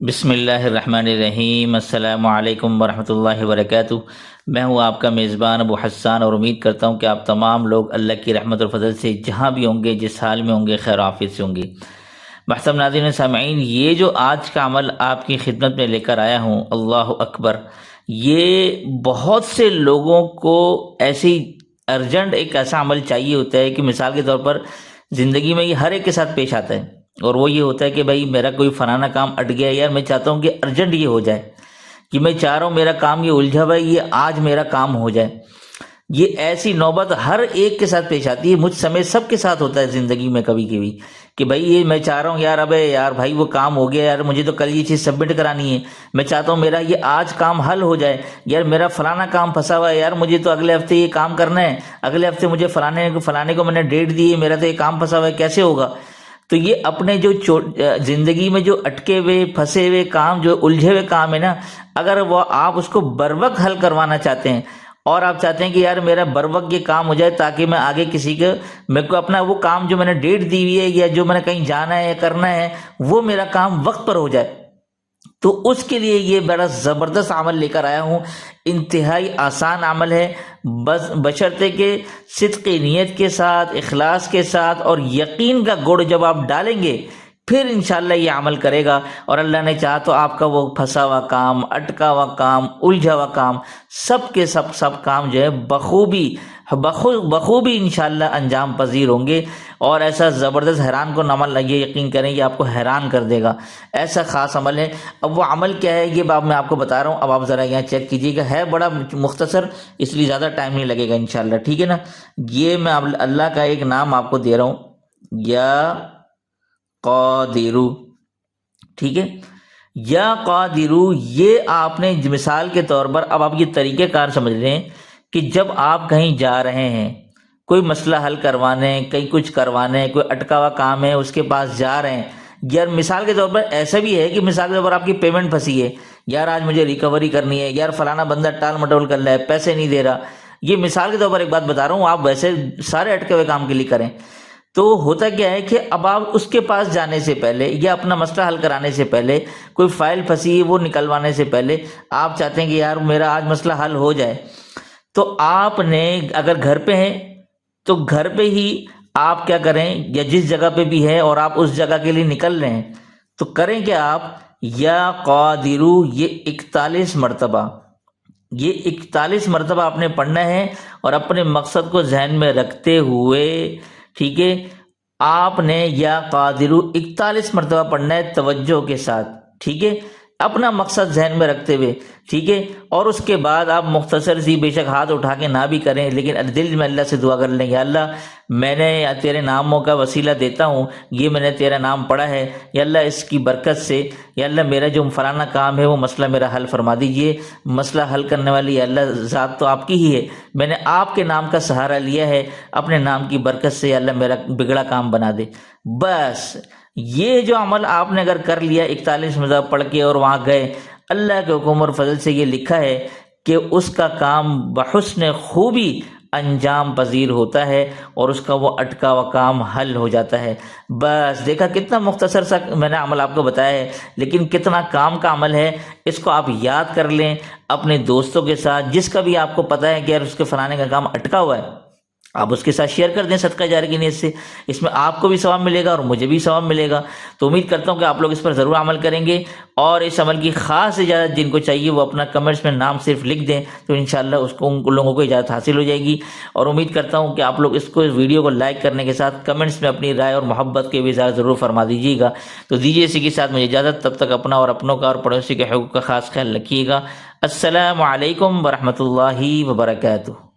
بسم اللہ الرحمن الرحیم۔ السلام علیکم ورحمۃ اللہ وبرکاتہ۔ میں ہوں آپ کا میزبان ابو حسان، اور امید کرتا ہوں کہ آپ تمام لوگ اللہ کی رحمت اور فضل سے جہاں بھی ہوں گے، جس حال میں ہوں گے، خیر و عافیت سے ہوں گے۔ محترم ناظرین و سامعین، یہ جو آج کا عمل آپ کی خدمت میں لے کر آیا ہوں، اللہ اکبر، یہ بہت سے لوگوں کو ایسی ارجنٹ ایک ایسا عمل چاہیے ہوتا ہے کہ مثال کے طور پر زندگی میں یہ ہر ایک کے ساتھ پیش آتا ہے، اور وہ یہ ہوتا ہے کہ بھائی میرا کوئی فلانا کام اٹ گیا، یار میں چاہتا ہوں کہ ارجنٹ یہ ہو جائے، کہ میں چاہ رہا ہوں میرا کام یہ الجھا ہوا ہے، یہ آج میرا کام ہو جائے۔ یہ ایسی نوبت ہر ایک کے ساتھ پیش آتی ہے، مجھ سمیت سب کے ساتھ ہوتا ہے زندگی میں کبھی کبھی، کہ بھائی یہ میں چاہ رہا ہوں یار ابے یار بھائی وہ کام ہو گیا، یار مجھے تو کل یہ چیز سبمٹ کرانی ہے، میں چاہتا ہوں میرا یہ آج کام حل ہو جائے، یار میرا فلانا کام پھنسا ہوا ہے، یار مجھے تو اگلے ہفتے یہ کام کرنا ہے، اگلے ہفتے مجھے فلانے کو میں نے ڈیٹ دی ہے، میرا تو یہ کام پھنسا ہوا ہے، کیسے ہوگا؟ تو یہ اپنے جو زندگی میں جو اٹکے ہوئے پھنسے ہوئے کام، جو الجھے ہوئے کام ہے نا، اگر وہ آپ اس کو بر وقت حل کروانا چاہتے ہیں، اور آپ چاہتے ہیں کہ یار میرا بر وقت یہ کام ہو جائے تاکہ میں آگے کسی کو میرے کو اپنا وہ کام جو میں نے ڈیٹ دی ہوئی ہے، یا جو میں نے کہیں جانا ہے یا کرنا ہے، وہ میرا کام وقت پر ہو جائے، تو اس کے لیے یہ بڑا زبردست عمل لے کر آیا ہوں۔ انتہائی آسان عمل ہے، بس بشرطے کہ صدق نیت کے ساتھ، اخلاص کے ساتھ اور یقین کا گڑ جب آپ ڈالیں گے، پھر انشاءاللہ یہ عمل کرے گا، اور اللہ نے چاہا تو آپ کا وہ پھنسا ہوا کام، اٹکا ہوا کام، الجھا ہوا کام، سب کے سب کام جو ہے بخوبی انشاءاللہ انجام پذیر ہوں گے، اور ایسا زبردست حیران کن عمل، یہ یقین کریں یہ آپ کو حیران کر دے گا، ایسا خاص عمل ہے۔ اب وہ عمل کیا ہے یہ بات میں آپ کو بتا رہا ہوں، اب آپ ذرا یہاں چیک کیجیے گا، ہے بڑا مختصر، اس لیے زیادہ ٹائم نہیں لگے گا انشاءاللہ، ٹھیک ہے نا۔ یہ میں اللہ کا ایک نام آپ کو دے رہا ہوں، یا قادرو، ٹھیک ہے، یا قادرو، یہ آپ نے مثال کے طور پر، اب آپ یہ طریقہ کار سمجھ رہے ہیں کہ جب آپ کہیں جا رہے ہیں، کوئی مسئلہ حل کروانے، کہیں کچھ کروانے، کوئی اٹکا ہوا کام ہے اس کے پاس جا رہے ہیں، یار مثال کے طور پر ایسا بھی ہے کہ مثال کے طور پر آپ کی پیمنٹ پھنسی ہے، یار آج مجھے ریکوری کرنی ہے، یار فلانا بندہ ٹال مٹول کر رہا ہے، پیسے نہیں دے رہا، یہ مثال کے طور پر ایک بات بتا رہا ہوں، آپ ویسے سارے اٹکے ہوئے کام کے لیے کریں، تو ہوتا کیا ہے کہ اب آپ اس کے پاس جانے سے پہلے، یا اپنا مسئلہ حل کرانے سے پہلے، کوئی فائل پھنسی ہے وہ نکلوانے سے پہلے، آپ چاہتے ہیں کہ یار میرا آج مسئلہ حل ہو جائے، تو آپ نے اگر گھر پہ ہیں تو گھر پہ ہی آپ کیا کریں، یا جس جگہ پہ بھی ہے اور آپ اس جگہ کے لیے نکل رہے ہیں، تو کریں کہ آپ یا قادرو، یہ 41 مرتبہ، یہ 41 مرتبہ آپ نے پڑھنا ہے، اور اپنے مقصد کو ذہن میں رکھتے ہوئے، ٹھیک ہے، آپ نے یا قادرو 41 مرتبہ پڑھنا ہے توجہ کے ساتھ، ٹھیک ہے، اپنا مقصد ذہن میں رکھتے ہوئے، ٹھیک ہے، اور اس کے بعد آپ مختصر سی، بے شک ہاتھ اٹھا کے نہ بھی کریں، لیکن دل میں اللہ سے دعا کر لیں، یا اللہ میں نے تیرے ناموں کا وسیلہ دیتا ہوں، یہ میں نے تیرا نام پڑھا ہے، یا اللہ اس کی برکت سے، یا اللہ میرا جو فلانا کام ہے وہ مسئلہ میرا حل فرما دیجئے، مسئلہ حل کرنے والی یا اللہ ذات تو آپ کی ہی ہے، میں نے آپ کے نام کا سہارا لیا ہے، اپنے نام کی برکت سے یا اللہ میرا بگڑا کام بنا دے۔ بس یہ جو عمل آپ نے اگر کر لیا 41 مرتبہ پڑھ کے، اور وہاں گئے، اللہ کے حکم اور فضل سے یہ لکھا ہے کہ اس کا کام بحسن خوبی انجام پذیر ہوتا ہے، اور اس کا وہ اٹکا ہوا کام حل ہو جاتا ہے۔ بس دیکھا کتنا مختصر سا میں نے عمل آپ کو بتایا ہے، لیکن کتنا کام کا عمل ہے، اس کو آپ یاد کر لیں، اپنے دوستوں کے ساتھ، جس کا بھی آپ کو پتہ ہے کہ یار اس کے فلانے کا کام اٹکا ہوا ہے، آپ اس کے ساتھ شیئر کر دیں صدقہ جاری کی نیت سے، اس میں آپ کو بھی ثواب ملے گا اور مجھے بھی ثواب ملے گا۔ تو امید کرتا ہوں کہ آپ لوگ اس پر ضرور عمل کریں گے، اور اس عمل کی خاص اجازت جن کو چاہیے وہ اپنا کمنٹس میں نام صرف لکھ دیں، تو انشاءاللہ اس کو ان لوگوں کو اجازت حاصل ہو جائے گی، اور امید کرتا ہوں کہ آپ لوگ اس ویڈیو کو لائک کرنے کے ساتھ کمنٹس میں اپنی رائے اور محبت کے بھی اظہار ضرور فرما دیجیے گا۔ تو دیجیے اسی کے ساتھ مجھے اجازت، تب تک اپنا اور اپنوں کا اور پڑوسی کے حقوق کا خاص خیال رکھیے گا۔ السلام علیکم ورحمۃ اللہ وبرکاتہ۔